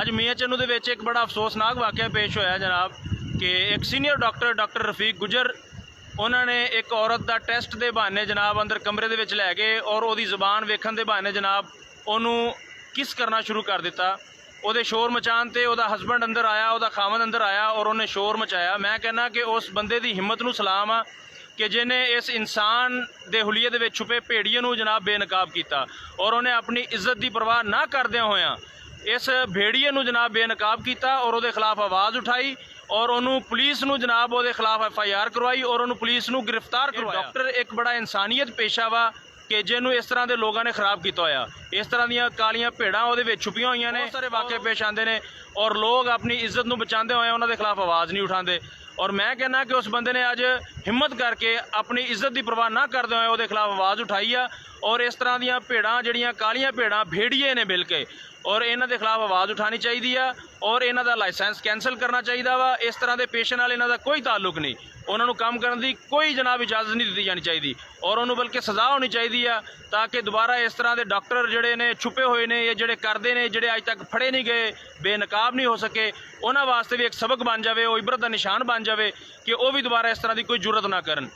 ਅੱਜ ਮੀਆਂ ਚੰਨੂ ਦੇ ਵਿੱਚ ਇੱਕ ਬੜਾ ਅਫਸੋਸਨਾਕ ਵਾਕਿਆ ਪੇਸ਼ ਹੋਇਆ ਜਨਾਬ ਕਿ ਇੱਕ ਸੀਨੀਅਰ ਡਾਕਟਰ ਰਫੀਕ ਗੁਜਰ ਉਹਨਾਂ ਨੇ ਇੱਕ ਔਰਤ ਦਾ ਟੈਸਟ ਦੇ ਬਹਾਨੇ ਜਨਾਬ ਅੰਦਰ ਕਮਰੇ ਦੇ ਵਿੱਚ ਲੈ ਗਏ ਔਰ ਉਹਦੀ ਜ਼ੁਬਾਨ ਵੇਖਣ ਦੇ ਬਹਾਨੇ ਜਨਾਬ ਉਹਨੂੰ ਕਿਸ ਕਰਨਾ ਸ਼ੁਰੂ ਕਰ ਦਿੱਤਾ। ਉਹਦੇ ਸ਼ੋਰ ਮਚਾਉਣ ਤੇ ਉਹਦਾ ਹਸਬੈਂਡ ਅੰਦਰ ਆਇਆ, ਉਹਦਾ ਖਾਵੰਦ ਅੰਦਰ ਆਇਆ ਔਰ ਉਹਨੇ ਸ਼ੋਰ ਮਚਾਇਆ। ਮੈਂ ਕਹਿੰਦਾ ਕਿ ਉਸ ਬੰਦੇ ਦੀ ਹਿੰਮਤ ਨੂੰ ਸਲਾਮ ਆ ਕਿ ਜਿਹਨੇ ਇਸ ਇਨਸਾਨ ਦੇ ਹੁਲੀਏ ਦੇ ਵਿੱਚ ਛੁਪੇ ਭੇੜੀਏ ਨੂੰ ਜਨਾਬ ਬੇਨਕਾਬ ਕੀਤਾ ਔਰ ਉਹਨੇ ਆਪਣੀ ਇੱਜ਼ਤ ਦੀ ਪਰਵਾਹ ਨਾ ਕਰਦਿਆਂ ਹੋਇਆਂ ਇਸ ਭੇੜੀਏ ਨੂੰ ਜਨਾਬ ਬੇਨਕਾਬ ਕੀਤਾ ਔਰ ਉਹਦੇ ਖਿਲਾਫ ਆਵਾਜ਼ ਉਠਾਈ और उन्होंने पुलिस नूं जनाब वो खिलाफ FIR करवाई और उन्होंने पुलिस नूं गिरफ्तार करवाया। डॉक्टर एक बड़ा इंसानियत पेशा वा कि जिन्होंने इस तरह के लोगों ने खराब किया होया। इस तरह दी कालियां भेड़ां उहदे विच छुपियां होईयां ने, बहुत सारे वाक़े पेश आते हैं और लोग अपनी इज्जत नूं बचाते हुए उन्होंने खिलाफ आवाज़ नहीं उठाते। और मैं कहना कि उस बंदे ने अज हिम्मत करके अपनी इज्जत की परवाह ना करते हुए उहदे खिलाफ आवाज़ उठाई आ और इस तरह दी भेड़ां जिहड़ियां कालियां भेड़ां भेड़िए ने मिल के और इन्हां दे खिलाफ आवाज़ उठानी चाहिए और इन्हां दा लाइसेंस कैंसल करना चाहिए वा। इस तरह के पेशे नाल इन्हां दा कोई ताल्लुक नहीं, उन्होंने काम करने की कोई जनाब इजाज़त नहीं दी जानी चाहिए और उन्होंने बल्कि सज़ा होनी चाहिए ताकि दोबारा इस तरह के डॉक्टर जोड़े ने छुपे हुए ने या जोड़े करते हैं जोड़े अज तक फड़े नहीं गए, बेनकाब नहीं हो सके, उन्होंने वास्ते भी एक सबक बन जाए, वो इबरत का निशान बन जाए कि वह भी दोबारा इस तरह की कोई जुर्रत ना करन।